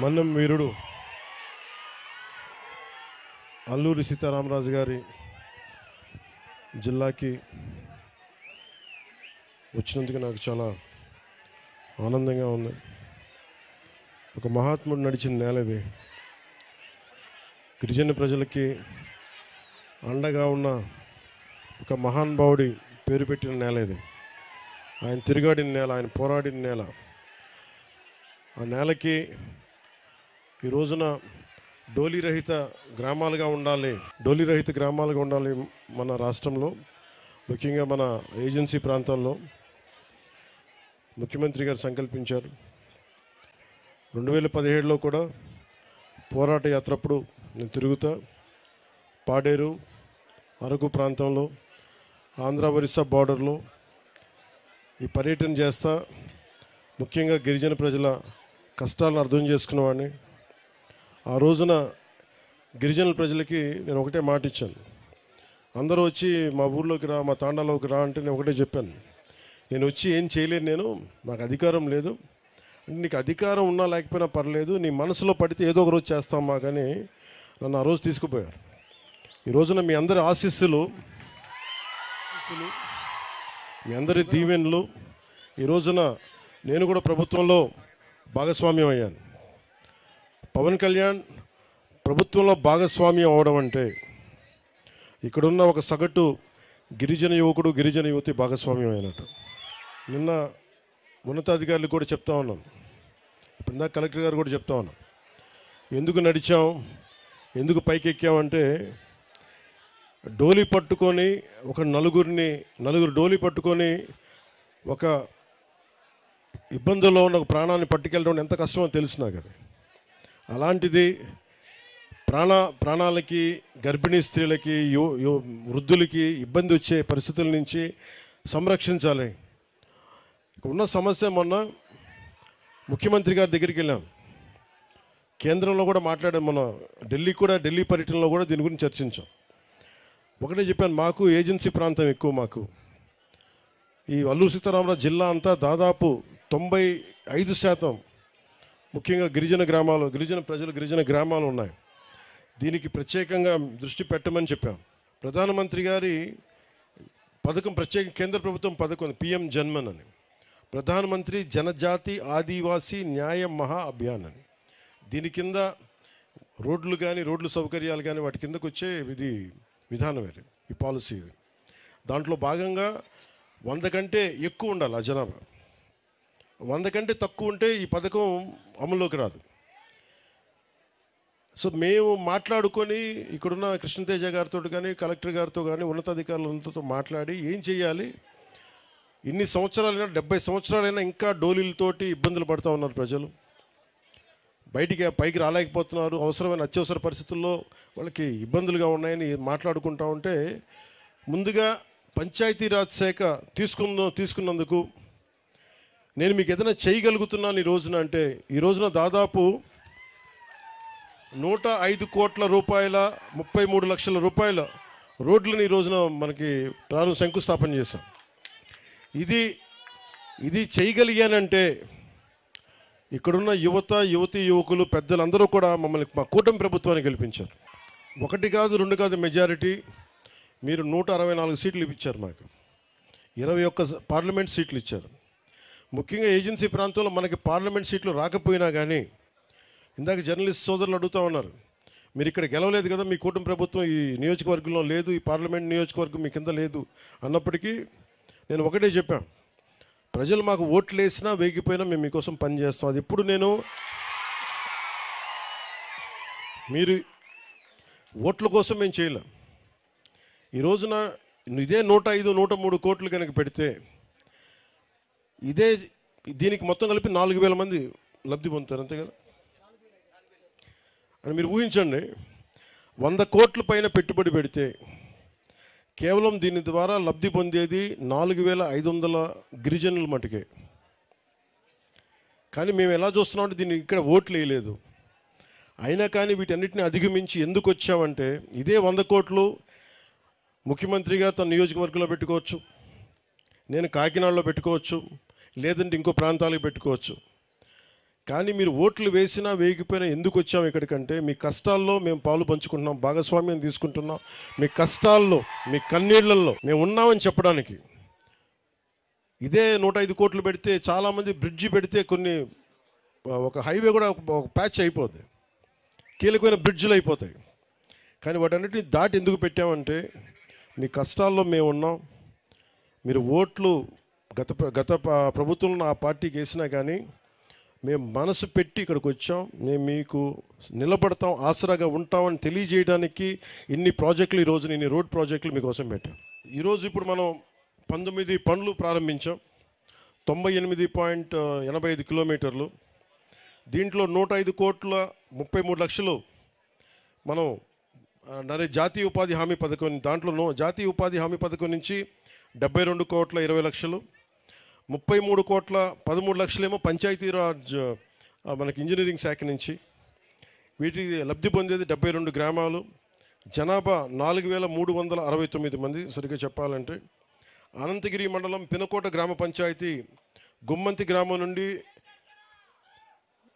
మన్నం వీరుడు అల్లూరి సీతారామరాజు గారి జిల్లాకి వచ్చినందుకు నాకు చాలా ఆనందంగా ఉంది. ఒక మహాత్ముడు నడిచిన నేల ఇది. గిరిజన ప్రజలకి అండగా ఉన్న ఒక మహానుభావుడి పేరు పెట్టిన నేల ఇది. ఆయన తిరుగాడిన నేల, ఆయన పోరాడిన నేల. ఆ నేలకి ఈ రోజున డోలీ రహిత గ్రామాలుగా ఉండాలి మన రాష్ట్రంలో, ముఖ్యంగా మన ఏజెన్సీ ప్రాంతాల్లో ముఖ్యమంత్రి గారు సంకల్పించారు. 2017లో కూడా పోరాట యాత్రప్పుడు నేను తిరుగుతా పాడేరు, అరకు ప్రాంతంలో, ఆంధ్ర ఒరిస్సా బార్డర్లో ఈ పర్యటన చేస్తా ముఖ్యంగా గిరిజన ప్రజల కష్టాలను అర్థం చేసుకునేవాడిని. ఆ రోజున గిరిజనుల ప్రజలకి నేను ఒకటే మాట ఇచ్చాను. అందరూ వచ్చి మా ఊర్లోకి రా, మా తాండాలోకి రా అంటే నేను ఒకటే చెప్పాను, నేను వచ్చి ఏం చేయలేను, నాకు అధికారం లేదు. అంటే నీకు అధికారం ఉన్నా లేకపోయినా పర్లేదు, నీ మనసులో పడితే ఏదో ఒక రోజు చేస్తామా కానీ నన్ను ఆ రోజు తీసుకుపోయారు. ఈ రోజున మీ అందరి ఆశీస్సులు, మీ అందరి దీవెనలు, ఈ రోజున నేను కూడా ప్రభుత్వంలో భాగస్వామ్యం అయ్యాను. పవన్ కళ్యాణ్ ప్రభుత్వంలో భాగస్వామ్యం అవడం అంటే ఇక్కడున్న ఒక సగటు గిరిజన యువకుడు, గిరిజన యువతి భాగస్వామ్యం అయినట్టు. నిన్న ఉన్నతాధికారులు కూడా చెప్తా ఉన్నాను, ఇప్పుడు ఇందాక కలెక్టర్ గారు కూడా చెప్తా ఉన్నాను, ఎందుకు నడిచాం, ఎందుకు పైకి ఎక్కామంటే డోలీ పట్టుకొని ఒక నలుగురు డోలీ పట్టుకొని ఒక ఇబ్బందుల్లో ఉన్న ఒక ప్రాణాన్ని పట్టుకెళ్ళడం ఎంత కష్టమో తెలుసు నాకు. అది అలాంటిది ప్రాణాలకి, గర్భిణీ స్త్రీలకి, వృద్ధులకి ఇబ్బంది వచ్చే పరిస్థితుల నుంచి సంరక్షించాలి. ఇక్కడ ఉన్న సమస్య, మొన్న ముఖ్యమంత్రి గారి దగ్గరికి వెళ్ళాం, కేంద్రంలో కూడా మాట్లాడాం, మన ఢిల్లీ పర్యటనలో కూడా దీని గురించి చర్చించాం. ఒకటే చెప్పాను, మాకు ఏజెన్సీ ప్రాంతం ఎక్కువ. మాకు ఈ అల్లూరి సీతారామరాజు జిల్లా అంతా దాదాపు 95% ముఖ్యంగా గిరిజన ప్రజలు, గిరిజన గ్రామాలు ఉన్నాయి. దీనికి ప్రత్యేకంగా దృష్టి పెట్టమని చెప్పాం. ప్రధానమంత్రి గారి పథకం, ప్రత్యేక కేంద్ర ప్రభుత్వం పథకం PM జన్మన్ అని, ప్రధానమంత్రి జనజాతి ఆదివాసీ న్యాయ మహా అభియాన్ అని. దీని కింద రోడ్లు కానీ, రోడ్లు సౌకర్యాలు కానీ వాటి కిందకు వచ్చే విధానం ఇది, ఈ పాలసీ ఇది. దాంట్లో భాగంగా 100 కంటే ఎక్కువ ఉండాలి ఆ జనాభా. 100 కంటే తక్కువ ఉంటే ఈ పథకం అమల్లోకి రాదు. సో మేము మాట్లాడుకొని ఇక్కడున్న కృష్ణతేజ గారితో కానీ, కలెక్టర్ గారితో కానీ, ఉన్నతాధికారులతో మాట్లాడి ఏం చేయాలి, ఇన్ని సంవత్సరాలైనా 70 సంవత్సరాలైనా ఇంకా డోలీలతోటి ఇబ్బందులు పడుతూ ఉన్నారు ప్రజలు, పైకి రాలేకపోతున్నారు, అవసరమైన అత్యవసర పరిస్థితుల్లో వాళ్ళకి ఇబ్బందులుగా ఉన్నాయని మాట్లాడుకుంటూ ఉంటే, ముందుగా పంచాయతీరాజ్ శాఖ తీసుకున్నందుకు నేను మీకు ఏదైనా చేయగలుగుతున్నాను ఈ రోజున అంటే, ఈ రోజున దాదాపు 105 కోట్ల రూపాయల 33 లక్షల రూపాయల రోడ్లను ఈ రోజున మనకి శంకుస్థాపన చేశాం. ఇది చేయగలిగానంటే ఇక్కడున్న యువకులు, పెద్దలందరూ కూడా మా కూటమి ప్రభుత్వాన్ని గెలిపించారు. 1 కాదు 2 కాదు మెజారిటీ. మీరు 164 సీట్లు ఇచ్చారు, మాకు 21 పార్లమెంట్ సీట్లు ఇచ్చారు. ముఖ్యంగా ఏజెన్సీ ప్రాంతంలో మనకి పార్లమెంట్ సీట్లు రాకపోయినా కానీ, ఇందాక జర్నలిస్ట్ సోదరులు అడుగుతూ ఉన్నారు, మీరు ఇక్కడ గెలవలేదు కదా, మీ కూటమి ప్రభుత్వం ఈ నియోజకవర్గంలో లేదు, ఈ పార్లమెంట్ నియోజకవర్గం మీ కింద లేదు అన్నప్పటికీ నేను ఒకటే చెప్పాను, ప్రజలు మాకు ఓట్లు వేసినా వేగిపోయినా మేము మీకోసం పనిచేస్తాం. అది ఎప్పుడు మీరు ఓట్ల కోసం మేము చేయలేం. ఈ రోజున ఇదే 105, 103 కోట్లు కనుక పెడితే దీనికి మొత్తం కలిపి 4,000 మంది లబ్ధి పొందుతారు, అంతే కదా అని మీరు ఊహించండి. 100 కోట్ల పైన పెట్టుబడి పెడితే కేవలం దీని ద్వారా లబ్ధి పొందేది 4,500 గిరిజనుల మటుకే. కానీ మేము ఎలా చూస్తున్నామంటే దీన్ని ఇక్కడ ఓట్లు వేయలేదు. అయినా కానీ వీటన్నిటిని అధిగమించి ఎందుకు వచ్చామంటే, ఇదే 100 కోట్లు ముఖ్యమంత్రి గారు తన నియోజకవర్గంలో పెట్టుకోవచ్చు, నేను కాకినాడలో పెట్టుకోవచ్చు, లేదంటే ఇంకో ప్రాంతాలకు పెట్టుకోవచ్చు. కానీ మీరు ఓట్లు వేసినా వేయకపోయినా ఎందుకు వచ్చాం ఇక్కడికంటే మీ కష్టాల్లో మేము పాలు పంచుకుంటున్నాం, భాగస్వామ్యం తీసుకుంటున్నాం, మీ కష్టాల్లో మీ కన్నీళ్లలో మేము ఉన్నామని చెప్పడానికి. ఇదే 105 కోట్లు పెడితే చాలామంది బ్రిడ్జి పెడితే ఒక హైవే కూడా ఒక ప్యాచ్ అయిపోద్ది, కీలకమైన బ్రిడ్జ్లు అయిపోతాయి. కానీ వాటన్నిటిని దాటి ఎందుకు పెట్టామంటే మీ కష్టాల్లో మేము ఉన్నాం. మీరు ఓట్లు గత ప్రభుత్వంలో ఆ పార్టీకి వేసినా కానీ మేము మనసు పెట్టి ఇక్కడికి వచ్చాం, మేము మీకు నిలబడతాం, ఆసరాగా ఉంటామని తెలియజేయడానికి ఇన్ని ప్రాజెక్టులు, ఈరోజు ఇన్ని రోడ్ ప్రాజెక్టులు మీకోసం పెట్టాం. ఈరోజు ఇప్పుడు మనం 19 పనులు ప్రారంభించాం, 98.85 కిలోమీటర్లు. దీంట్లో 105 కోట్ల 33 లక్షలు మనం జాతీయ ఉపాధి హామీ పథకం, దాంట్లో జాతీయ ఉపాధి హామీ పథకం నుంచి 72 కోట్ల 20 లక్షలు, 33 కోట్ల 13 లక్షలేమో పంచాయతీరాజ్ మనకి ఇంజనీరింగ్ శాఖ నుంచి. వీటికి లబ్ధి పొందేది 72 గ్రామాలు, జనాభా 4369 మంది. సరిగ్గా చెప్పాలంటే అనంతగిరి మండలం పినకోట గ్రామ పంచాయతీ గుమ్మంతి గ్రామం నుండి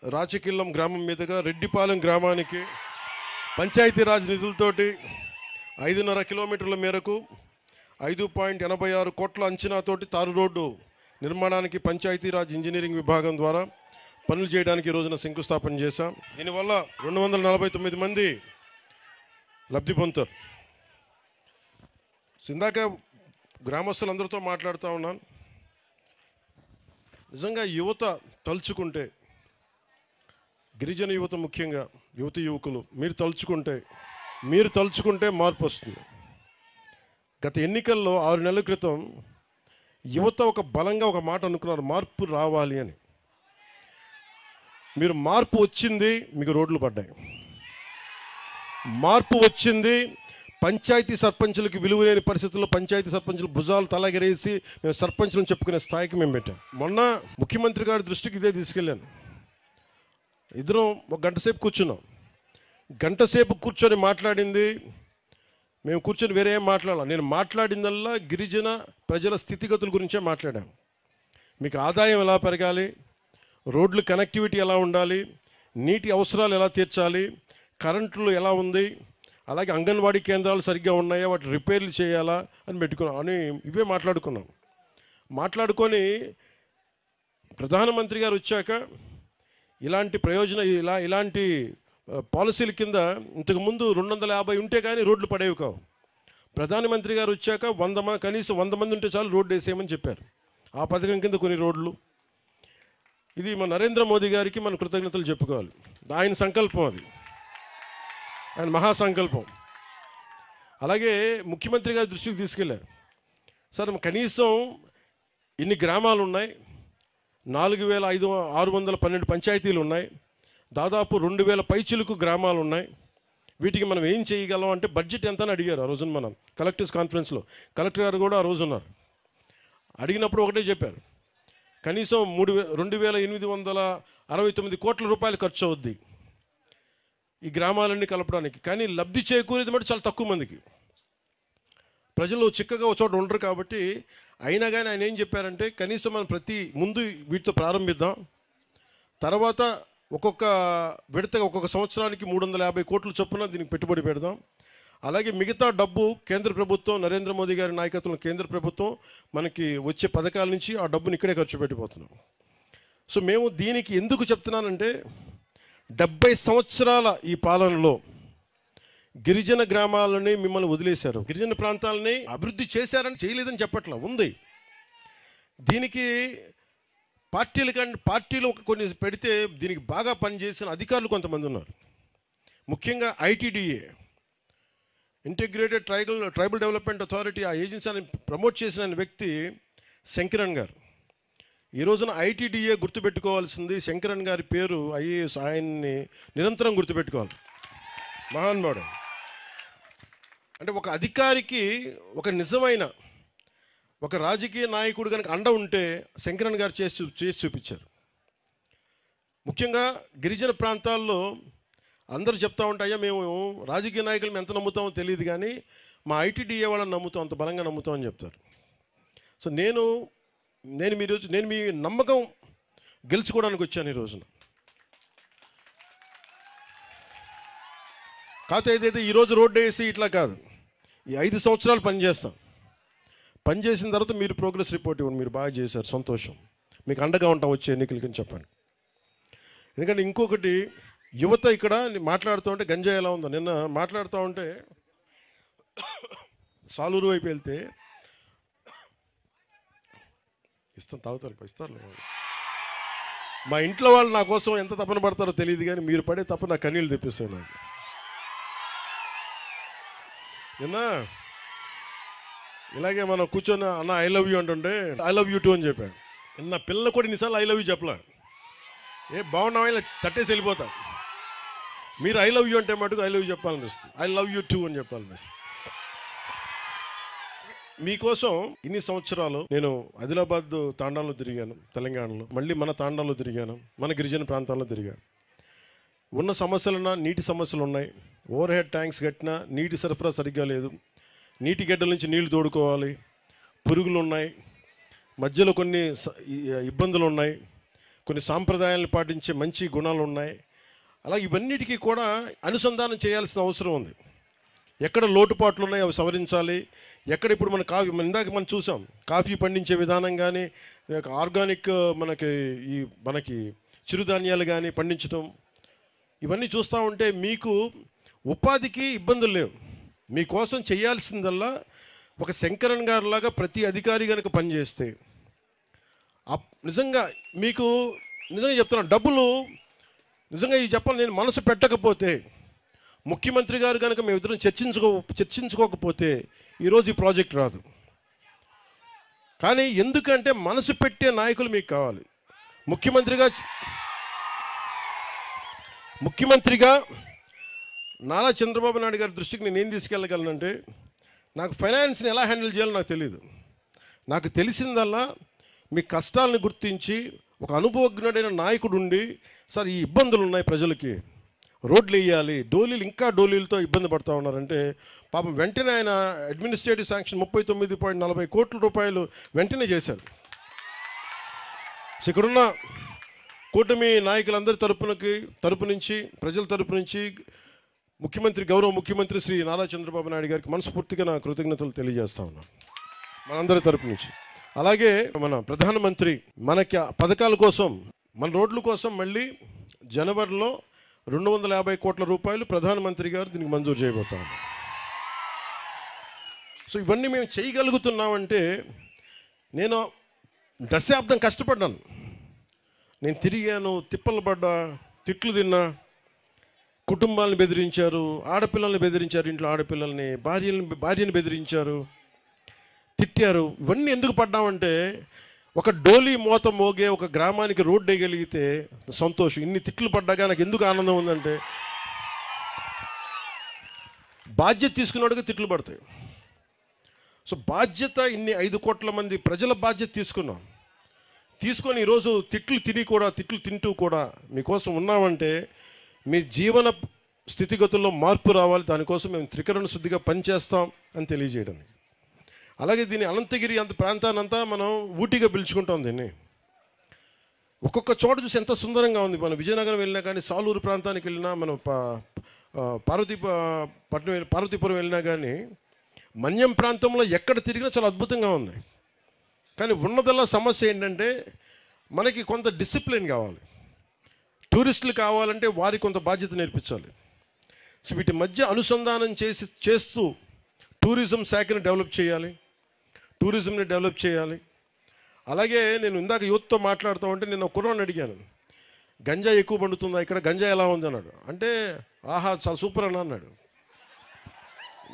రాచకిల్లం గ్రామం మీదుగా రెడ్డిపాలెం గ్రామానికి పంచాయతీరాజ్ నిధులతోటి 5.5 కిలోమీటర్ల మేరకు 5.86 కోట్ల అంచనాతోటి తారు రోడ్డు నిర్మాణానికి పంచాయతీరాజ్ ఇంజనీరింగ్ విభాగం ద్వారా పనులు చేయడానికి ఈ రోజున శంకుస్థాపన చేశాం. దీనివల్ల 249 మంది లబ్ధి పొందుతారు. ఇందాక గ్రామస్తులందరితో మాట్లాడుతూ ఉన్నాను. నిజంగా యువత తలుచుకుంటే, గిరిజన యువత ముఖ్యంగా యువకులు మీరు తలుచుకుంటే మార్పు వస్తుంది. గత ఎన్నికల్లో 6 నెలల క్రితం యువత ఒక బలంగా ఒక మాట అనుకున్నారు, మార్పు రావాలి అని. మీరు మార్పు వచ్చింది, మీకు రోడ్లు పడ్డాయి. మార్పు వచ్చింది, పంచాయతీ సర్పంచులకి విలువ లేని పరిస్థితుల్లో పంచాయతీ సర్పంచులు భుజాలు తలగరేసి మేము సర్పంచులను చెప్పుకునే స్థాయికి మేము పెట్టాం. మొన్న ముఖ్యమంత్రి గారి దృష్టికి ఇదే తీసుకెళ్ళాను. ఇద్దరం ఒక గంట సేపు కూర్చున్నాం. గంట సేపు కూర్చొని మాట్లాడింది, మేము కూర్చొని వేరే ఏం మాట్లాడాలి, నేను మాట్లాడిందల్లా గిరిజన ప్రజల స్థితిగతుల గురించే మాట్లాడాం. మీకు ఆదాయం ఎలా పెరగాలి, రోడ్లు కనెక్టివిటీ ఎలా ఉండాలి, నీటి అవసరాలు ఎలా తీర్చాలి, కరెంట్లు ఎలా ఉంది, అలాగే అంగన్వాడీ కేంద్రాలు సరిగ్గా ఉన్నాయా, వాటి రిపేర్లు చేయాలా అని ఇవే మాట్లాడుకొని ప్రధానమంత్రి గారు వచ్చాక ఇలాంటి ఇలాంటి పాలసీల కింద ఇంతకుముందు 250 ఉంటే కానీ రోడ్లు పడేవి కావు. ప్రధానమంత్రి గారు వచ్చాక కనీసం 100 మంది ఉంటే చాలు రోడ్డు వేసేయమని చెప్పారు. ఆ పథకం కింద కొన్ని రోడ్లు. ఇది మన నరేంద్ర మోదీ గారికి మన కృతజ్ఞతలు చెప్పుకోవాలి. ఆయన సంకల్పం, అది ఆయన మహాసంకల్పం. అలాగే ముఖ్యమంత్రి గారి దృష్టికి తీసుకెళ్ళారు. సార్ కనీసం ఇన్ని గ్రామాలు ఉన్నాయి, 4612 పంచాయతీలు ఉన్నాయి, దాదాపు 2000 పైచిలుకు గ్రామాలు ఉన్నాయి. వీటికి మనం ఏం చేయగలం అంటే బడ్జెట్ ఎంత అని అడిగారు. ఆ రోజున మనం కలెక్టర్స్ కాన్ఫరెన్స్లో కలెక్టర్ గారు కూడా ఆ రోజు ఉన్నారు. అడిగినప్పుడు ఒకటే చెప్పారు, కనీసం 2869 కోట్ల రూపాయలు ఖర్చు అవుద్ది ఈ గ్రామాలన్నీ కలపడానికి. కానీ లబ్ధి చేకూరేది మటు చాలా తక్కువ మందికి. ప్రజలు చిక్కగా ఒక చోట ఉండరు కాబట్టి. అయినా కానీ ఆయన ఏం చెప్పారంటే కనీసం మనం ముందు వీటితో ప్రారంభిద్దాం, తర్వాత ఒక్కొక్క విడతగా ఒక్కొక్క సంవత్సరానికి 350 కోట్ల చొప్పున దీనికి పెట్టుబడి పెడదాం. అలాగే మిగతా డబ్బు కేంద్ర ప్రభుత్వం, నరేంద్ర మోదీ గారి నాయకత్వంలో కేంద్ర ప్రభుత్వం మనకి వచ్చే పథకాల నుంచి ఆ డబ్బుని ఇక్కడే ఖర్చు పెట్టిపోతున్నాం. సో మేము దీనికి ఎందుకు చెప్తున్నానంటే 70 సంవత్సరాల ఈ పాలనలో గిరిజన గ్రామాలని మిమ్మల్ని వదిలేశారు, గిరిజన ప్రాంతాలని అభివృద్ధి చేశారని చేయలేదని చెప్పట్లా ఉంది. దీనికి పార్టీలు కొన్ని పెడితే దీనికి బాగా పనిచేసిన అధికారులు కొంతమంది ఉన్నారు. ముఖ్యంగా ITDA, integrated tribal development authority, ఆ ఏజెన్సీని ప్రమోట్ చేసిన వ్యక్తి శంకరన్ గారు. ఈ రోజున ఐటీడీఏ గుర్తుపెట్టుకోవాల్సింది శంకరన్ గారి పేరు, ఐఏఎస్, ఆయన్ని నిరంతరం గుర్తుపెట్టుకోవాలి. మహానుభావుడు. అంటే ఒక అధికారికి ఒక నిజమైన ఒక రాజకీయ నాయకుడు కనుక అండ ఉంటే శంకరన్ గారు చేసి చూపించారు. ముఖ్యంగా గిరిజన ప్రాంతాల్లో అందరూ చెప్తా ఉంటాయా, మేము రాజకీయ నాయకులు ఎంత నమ్ముతామో తెలియదు కానీ మా ఐటీడీఏ వాళ్ళని నమ్ముతాం, అంత బలంగా నమ్ముతామని చెప్తారు. సో నేను మీ నమ్మకం గెలుచుకోవడానికి వచ్చాను ఈ రోజున. కాకపోతే ఏదైతే ఈరోజు రోడ్డు వేసి ఇట్లా కాదు, ఈ 5 సంవత్సరాలు పనిచేస్తాం. పనిచేసిన తర్వాత మీరు ప్రోగ్రెస్ రిపోర్ట్ ఇవ్వండి, మీరు బాగా చేశారు, సంతోషం, మీకు అండగా ఉంటాం వచ్చే ఎన్నికలకి అని చెప్పండి. ఎందుకంటే ఇంకొకటి, యువత ఇక్కడ మాట్లాడుతూ ఉంటే గంజాయి ఎలా ఉందో, నిన్న మాట్లాడుతూ ఉంటే సాలూరు వైపు వెళ్తే ఇస్తారు. మా ఇంట్లో వాళ్ళు నా కోసం ఎంత తపన పడతారో తెలియదు, కానీ మీరు పడే తప్ప నా కన్నీళ్ళు తెప్పిస్తాయి నాకు. నిన్న ఇలాగే మనం కూర్చొని అన్న ఐ లవ్ యూ అంటుంటే ఐ లవ్ యూ టూ అని చెప్పాను. నిన్న పిల్లలు కూడా ఇన్నిసార్లు ఐ లవ్ యూ చెప్పలే, బాగున్నావా ఇలా తట్టేసి వెళ్ళిపోతా. మీరు ఐ లవ్ యూ అంటే మటుకు ఐ లవ్ యూ చెప్పాలనిపిస్తుంది, ఐ లవ్ యూ టూ అని చెప్పాలనిపిస్తుంది. మీకోసం ఇన్ని సంవత్సరాలు నేను ఆదిలాబాద్ తాండాలో తిరిగాను, తెలంగాణలో, మళ్ళీ మన తాండాలో తిరిగాను, మన గిరిజన ప్రాంతాల్లో తిరిగాను. ఉన్న సమస్యలున్నా నీటి సమస్యలు ఉన్నాయి, ఓవర్ హెడ్ ట్యాంక్స్ కట్టినా నీటి సరఫరా సరిగ్గా లేదు, నీటి గడ్డల నుంచి నీళ్లు తోడుకోవాలి, పురుగులు ఉన్నాయి, మధ్యలో కొన్ని ఇబ్బందులు ఉన్నాయి, కొన్ని సాంప్రదాయాలను పాటించే మంచి గుణాలు ఉన్నాయి. అలా ఇవన్నిటికీ కూడా అనుసంధానం చేయాల్సిన అవసరం ఉంది. ఎక్కడ లోటుపాట్లు ఉన్నాయి అవి సవరించాలి. ఎక్కడ ఇప్పుడు మన ఇందాక మనం చూసాం, కాఫీ పండించే విధానం కానీ, ఆర్గానిక్ మనకి చిరుధాన్యాలు కానీ పండించడం, ఇవన్నీ చూస్తూ ఉంటే మీకు ఉపాధికి ఇబ్బందులు లేవు. మీకోసం చేయాల్సిందల్లా ఒక శంకరన్ గారిలాగా ప్రతి అధికారి కనుక పనిచేస్తే, నిజంగా మీకు నిజంగా చెప్తున్నాను, డబ్బులు నిజంగా ఈ చెప్పాలి, నేను మనసు పెట్టకపోతే, ముఖ్యమంత్రి గారు కనుక మేమిద్దరం చర్చించుకోకపోతే ఈరోజు ఈ ప్రాజెక్ట్ రాదు. కానీ ఎందుకంటే మనసు పెట్టే నాయకులు మీకు కావాలి. ముఖ్యమంత్రిగా నారా చంద్రబాబు నాయుడు గారి దృష్టికి నేను ఏం తీసుకెళ్ళగలనంటే, నాకు ఫైనాన్స్ని ఎలా హ్యాండిల్ చేయాలో నాకు తెలియదు. నాకు తెలిసిందల్లా మీ కష్టాలను గుర్తించి ఒక అనుభవజ్ఞుడైన నాయకుడు ఉండి, సార్ ఈ ఇబ్బందులు ఉన్నాయి ప్రజలకి, రోడ్లు వేయాలి, ఇంకా డోలీలతో ఇబ్బంది పడుతూ ఉన్నారంటే, పాపం వెంటనే ఆయన అడ్మినిస్ట్రేటివ్ శాంక్షన్ 39.40 కోట్ల రూపాయలు వెంటనే చేశారు. సో ఇక్కడున్న కూటమి నాయకులందరి తరపు నుంచి ప్రజల తరపు నుంచి గౌరవ ముఖ్యమంత్రి శ్రీ నారా చంద్రబాబు నాయుడు గారికి మనస్ఫూర్తిగా నా కృతజ్ఞతలు తెలియజేస్తా ఉన్నాను మనందరి తరపు నుంచి. అలాగే మన ప్రధానమంత్రి మనకి పథకాల కోసం, మన రోడ్ల కోసం మళ్ళీ జనవరిలో 250 కోట్ల రూపాయలు ప్రధానమంత్రి గారు దీనికి మంజూరు చేయబోతాం. సో ఇవన్నీ మేము చేయగలుగుతున్నామంటే, నేను దశాబ్దం కష్టపడ్డాను, నేను తిరిగాను, తిప్పలు పడ్డా, తిట్లు తిన్నా, కుటుంబాలను బెదిరించారు, ఆడపిల్లల్ని బెదిరించారు, ఇంట్లో ఆడపిల్లల్ని, భార్యని బెదిరించారు, తిట్టారు. ఇవన్నీ ఎందుకు పడ్డామంటే, ఒక డోలీ మోత మోగే ఒక గ్రామానికి రోడ్డు వేయగలిగితే సంతోషం. ఇన్ని తిట్లు పడ్డాగా నాకు ఎందుకు ఆనందం ఉందంటే, బాధ్యత తీసుకున్నాడుగా తిట్లు పడతాయి. సో బాధ్యత, ఇన్ని 5 కోట్ల మంది ప్రజల బాధ్యత తీసుకొని ఈరోజు తిట్లు తింటూ కూడా మీకోసం ఉన్నామంటే, మీ జీవన స్థితిగతుల్లో మార్పు రావాలి, దానికోసం మేము త్రికరణ శుద్ధిగా పనిచేస్తాం అని తెలియజేయడం. అలాగే దీన్ని అనంతగిరి ప్రాంతాన్నంతా మనం ఊటీగా పిలుచుకుంటాం. దీన్ని ఒక్కొక్క చోట చూసి ఎంత సుందరంగా ఉంది. మనం విజయనగరం వెళ్ళినా కానీ, సాలూరు ప్రాంతానికి వెళ్ళినా, మనం పార్వతీపురం వెళ్ళినా కానీ, మన్యం ప్రాంతంలో ఎక్కడ తిరిగినా చాలా అద్భుతంగా ఉంది. కానీ ఉన్నదల్లా సమస్య ఏంటంటే, మనకి కొంత డిసిప్లిన్ కావాలి. టూరిస్టులు కావాలంటే వారికి కొంత బాధ్యత నేర్పించాలి. సో వీటి మధ్య అనుసంధానం చేస్తూ టూరిజం శాఖని డెవలప్ చేయాలి. అలాగే నేను ఇందాక యూత్తో మాట్లాడుతూ ఉంటే, నేను ఒక కుర్రాన్ని అడిగాను, గంజాయి ఎక్కువ పండుతుందా ఇక్కడ, గంజాయి ఎలా ఉంది అన్నాడు. అంటే ఆహా చాలా సూపర్ అన్నాడు.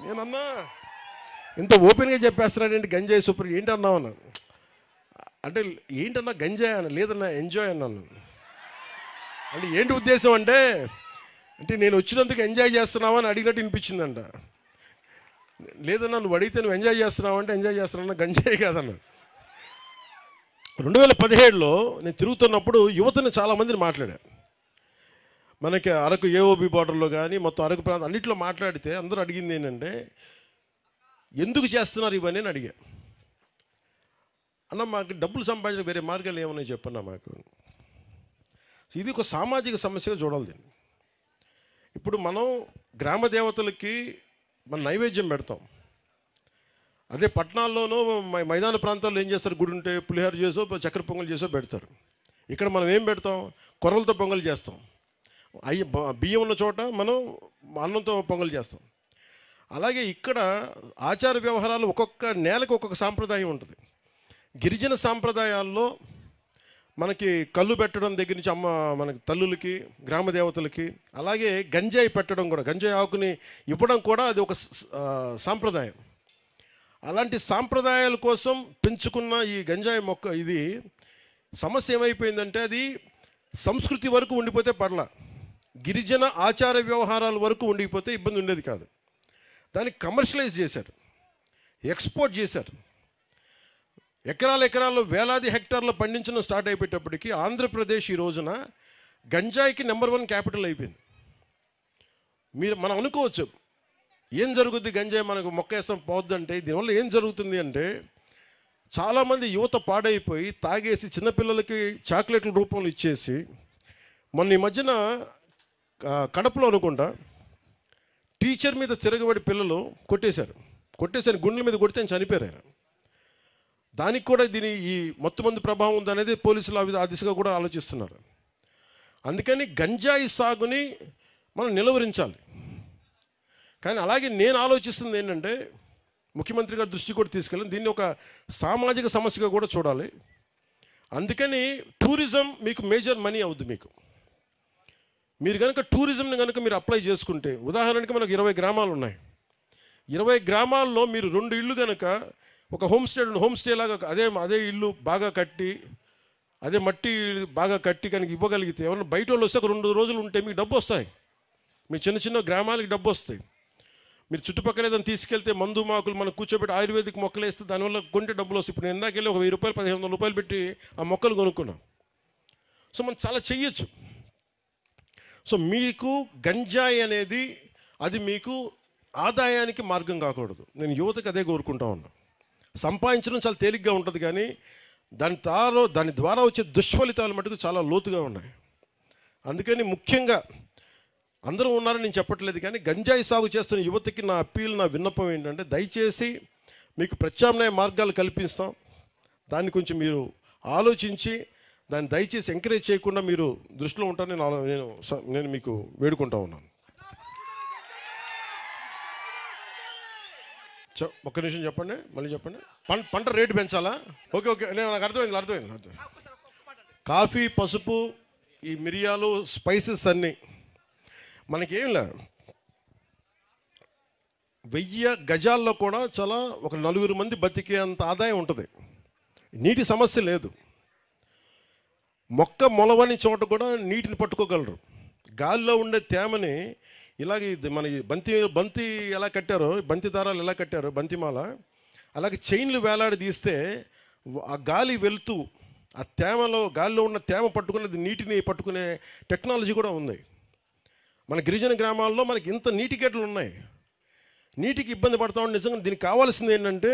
నేనన్నా ఇంత ఓపెన్గా చెప్పేస్తున్నాడేంటి, గంజాయి సూపర్ ఏంటన్నావు అన్నాను. అంటే ఏంటన్నా గంజాయి అన్న, లేదన్నా ఎంజాయ్ అన్నాను. అంటే ఏంటి ఉద్దేశం అంటే నేను వచ్చినందుకు ఎంజాయ్ చేస్తున్నావా అని అడిగినట్టు వినిపించిందంట. లేదన్నా నువ్వు అడిగితే నువ్వు ఎంజాయ్ చేస్తున్నావు అంటే ఎంజాయ్ చేస్తున్నా, గంజాయి కాదన్నా. 2017లో నేను తిరుగుతున్నప్పుడు యువతను చాలామందిని మాట్లాడాను. మనకి అరకు ఏఓబి బార్డర్లో కానీ మొత్తం అరకు ప్రాంతం అన్నింటిలో మాట్లాడితే అందరూ అడిగింది ఏంటంటే, ఎందుకు చేస్తున్నారు ఇవన్నీ అని అడిగా. అన్న మాకు డబ్బులు సంపాదించిన వేరే మార్గాలు ఏమన్నాయి చెప్పన్నా మాకు. ఇది ఒక సామాజిక సమస్యగా చూడాలి దీన్ని. ఇప్పుడు మనం గ్రామ దేవతలకి మనం నైవేద్యం పెడతాం. అదే పట్టణాల్లోనూ మైదాన ప్రాంతాల్లో ఏం చేస్తారు, గుడి ఉంటే పులిహోర చేసో చక్కెర పొంగల్ చేసో పెడతారు. ఇక్కడ మనం ఏం పెడతాం, కొర్రలతో పొంగల్ చేస్తాం. బియ్యం ఉన్న చోట మనం అన్నంతో పొంగల్ చేస్తాం. అలాగే ఇక్కడ ఆచార వ్యవహారాలు ఒక్కొక్క నేలకు ఒక్కొక్క సాంప్రదాయం ఉంటుంది. గిరిజన సాంప్రదాయాల్లో మనకి కళ్ళు పెట్టడం దగ్గర నుంచి మనకి తల్లులకి, గ్రామ దేవతలకి, అలాగే గంజాయి పెట్టడం కూడా, గంజాయి ఆకుని ఇవ్వడం కూడా అది ఒక సాంప్రదాయం. అలాంటి సాంప్రదాయాల కోసం పెంచుకున్న ఈ గంజాయి మొక్క, ఇది సమస్య ఏమైపోయిందంటే అది సంస్కృతి వరకు ఉండిపోతే పర్లా, గిరిజన ఆచార వ్యవహారాల వరకు ఉండిపోతే ఇబ్బంది ఉండేది కాదు. దాన్ని కమర్షియలైజ్ చేశారు, ఎక్స్పోర్ట్ చేశారు. ఎకరాల్లో వేలాది హెక్టార్లు పండించడం స్టార్ట్ అయిపోయేటప్పటికీ ఆంధ్రప్రదేశ్ ఈ రోజున గంజాయికి నెంబర్ 1 క్యాపిటల్ అయిపోయింది. మనం అనుకోవచ్చు ఏం జరుగుద్ది, గంజాయి మనకు మొక్క వేస్తాం పోద్దంటే. దీనివల్ల ఏం జరుగుతుంది అంటే చాలామంది యువత పాడైపోయి తాగేసి చిన్నపిల్లలకి చాక్లెట్ల రూపంలో ఇచ్చేసి, మొన్న ఈ మధ్యన కడపలో అనుకుంటా టీచర్ మీద తిరగబడి పిల్లలు కొట్టేశారు, గుండెల మీద కొడితే చనిపోయారు ఆయన. దానికి కూడా ఈ మత్తుమందు ప్రభావం ఉందనేది పోలీసులు ఆ దిశగా కూడా ఆలోచిస్తున్నారు. అందుకని గంజాయి సాగుని మనం నిలువరించాలి. కానీ అలాగే నేను ఆలోచిస్తుంది ఏంటంటే, ముఖ్యమంత్రి గారి దృష్టి కూడా తీసుకెళ్ళి దీన్ని ఒక సామాజిక సమస్యగా కూడా చూడాలి. అందుకని టూరిజం మీకు మేజర్ మనీ అవుద్ది. మీరు కనుక టూరిజంని కనుక మీరు అప్లై చేసుకుంటే, ఉదాహరణకి మనకు 20 గ్రామాలు ఉన్నాయి. 20 గ్రామాల్లో మీరు 2 ఇళ్ళు కనుక ఒక హోమ్ స్టే లాగా అదే ఇల్లు బాగా కట్టి, అదే మట్టి బాగా కట్టి కనుక ఇవ్వగలిగితే, ఎవరైనా బయట వాళ్ళు వస్తే ఒక 2 రోజులు ఉంటే మీకు డబ్బు వస్తాయి. మీ చిన్న గ్రామాలకి డబ్బు వస్తాయి. మీరు చుట్టుపక్కల ఏదైనా తీసుకెళ్తే మందు మాకులు మనం కూర్చోబెట్టి ఆయుర్వేదిక్ మొక్కలు వేస్తే దానివల్ల కొంటే డబ్బులు వస్తాయి. ఇప్పుడు నేను ఇందాకెళ్ళి ఒక 1000 రూపాయలు 1500 రూపాయలు పెట్టి ఆ మొక్కలు కొనుక్కున్నాం. సో మనం చాలా చెయ్యొచ్చు. సో మీకు గంజాయి అనేది అది మీకు ఆదాయానికి మార్గం కాకూడదు. నేను యువతకు అదే కోరుకుంటా ఉన్నా. సంపాదించడం చాలా తేలిగ్గా ఉంటుంది, కానీ దాని ద్వారా వచ్చే దుష్ఫలితాలు మటుకు చాలా లోతుగా ఉన్నాయి. అందుకని ముఖ్యంగా అందరూ ఉన్నారని నేను చెప్పట్లేదు, కానీ గంజాయి సాగు చేస్తున్న యువతకి నా అప్పీల్, నా విన్నపం ఏంటంటే, దయచేసి మీకు ప్రత్యామ్నాయ మార్గాలు కల్పిస్తాం. దాన్ని కొంచెం మీరు ఆలోచించి దాన్ని దయచేసి ఎంకరేజ్ చేయకుండా మీరు దృష్టిలో ఉంటారని నేను మీకు వేడుకుంటా ఉన్నాను. ఒక్క నిమిషం చెప్పండి, మళ్ళీ చెప్పండి. పంట రేటు పెంచాలా? ఓకే, నాకు అర్థమైంది. కాఫీ, పసుపు, ఈ మిరియాలు, స్పైసెస్ అన్నీ మనకేం లే, 1000 గజాల్లో కూడా చాలా ఒక 4 మంది బతికే అంత ఆదాయం ఉంటుంది. నీటి సమస్య లేదు. మొక్క మొలవని చోట కూడా నీటిని పట్టుకోగలరు. గాలిలో ఉండే తేమని ఇలాగే మన బంతి ఎలా కట్టారో, బంతి దారాలు ఎలా కట్టారో, బంతిమాల అలాగే చైన్లు వేలాడి తీస్తే ఆ గాలి వెళ్తూ ఆ గాలిలో ఉన్న తేమ పట్టుకునేది, నీటిని పట్టుకునే టెక్నాలజీ కూడా ఉంది. మన గిరిజన గ్రామాల్లో మనకి ఇంత నీటి గేట్లు ఉన్నాయి. నీటికి ఇబ్బంది పడతా ఉంటే నిజంగా దీనికి కావాల్సింది ఏంటంటే,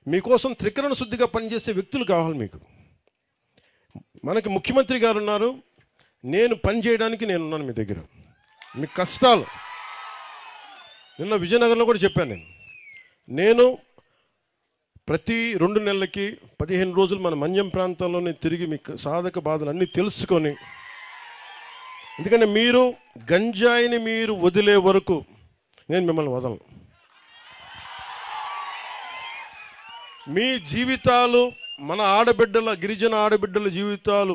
మీకోసం త్రికరణ శుద్ధిగా పనిచేసే వ్యక్తులు కావాలి మీకు. మనకి ముఖ్యమంత్రి గారు ఉన్నారు, నేను పని చేయడానికి నేనున్నాను మీ దగ్గర. మీ కష్టాలు నిన్న విజయనగరంలో కూడా చెప్పాను. నేను ప్రతి 2 నెలలకి 15 రోజులు మన మన్యం ప్రాంతంలోనే తిరిగి మీకు సాధక బాధలు అన్నీ తెలుసుకొని, ఎందుకంటే మీరు గంజాయిని మీరు వదిలే వరకు నేను మిమ్మల్ని వదలను. మీ జీవితాలు, మన గిరిజన ఆడబిడ్డల జీవితాలు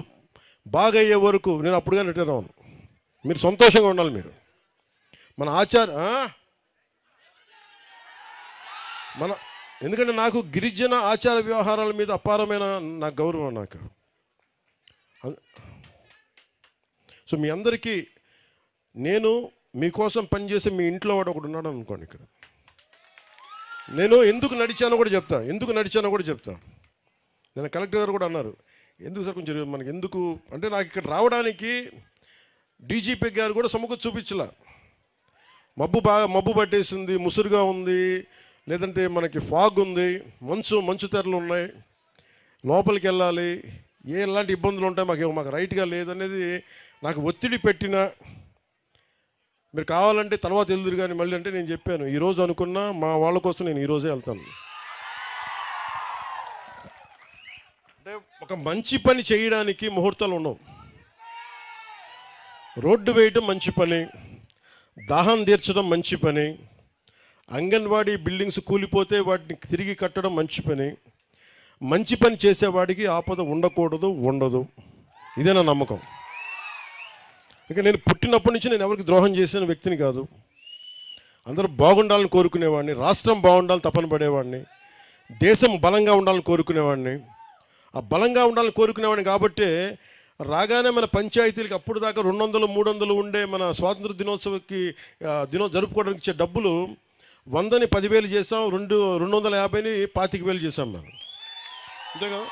బాగయ్యే వరకు నేను అప్పుడుగా రిటైర్ అవ్వను. మీరు సంతోషంగా ఉండాలి. మీరు ఎందుకంటే నాకు గిరిజన ఆచార వ్యవహారాల మీద అపారమైన నాకు గౌరవం. నాకు సో మీ అందరికీ నేను మీకోసం పనిచేసే మీ ఇంట్లో వాడు ఒకడు ఉన్నాడు అనుకోండి. ఇక్కడ నేను ఎందుకు నడిచానో కూడా చెప్తా. నేను కలెక్టర్ గారు కూడా అన్నారు, ఎందుకు సార్ కొంచెం మనకి ఎందుకు అంటే, నాకు ఇక్కడ రావడానికి డీజీపీ గారు కూడా సముఖం చూపించలా. మబ్బు పట్టేసింది, ముసురుగా ఉంది, లేదంటే మనకి ఫాగ్ ఉంది, మంచు తెరలు ఉన్నాయి, లోపలికి వెళ్ళాలి, ఎలాంటి ఇబ్బందులు ఉంటాయి, మాకు రైట్గా లేదనేది నాకు ఒత్తిడి పెట్టిన మీరు కావాలంటే తర్వాత వెళ్దురు కానీ మళ్ళీ అంటే నేను చెప్పాను, ఈరోజు అనుకున్నా మా వాళ్ళ కోసం నేను ఈరోజే వెళ్తాను. అంటే ఒక మంచి పని చేయడానికి ముహూర్తాలు ఉండవు. రోడ్డు వేయడం మంచి పని, దాహం తీర్చడం మంచి పని, అంగన్వాడీ బిల్డింగ్స్ కూలిపోతే వాటిని తిరిగి కట్టడం మంచి పని. మంచి పని చేసేవాడికి ఆపద ఉండకూడదు, ఉండదు. ఇదే నా నమ్మకం. ఇక నేను పుట్టినప్పటి నుంచి నేను ఎవరికి ద్రోహం చేసిన వ్యక్తిని కాదు. అందరూ బాగుండాలని కోరుకునేవాడిని, రాష్ట్రం బాగుండాలని తపన పడేవాడిని, దేశం బలంగా ఉండాలని కోరుకునేవాడిని. ఆ బలంగా ఉండాలని కోరుకునేవాడిని కాబట్టి రాగానే మన పంచాయతీలకి అప్పుడు దాకా 200, 300 ఉండే మన స్వాతంత్ర దినోత్సవకి జరుపుకోవడానికి ఇచ్చే డబ్బులు 100ని 10,000 చేసాం, 250ని 25,000 చేసాం మనం. అంతే కదా.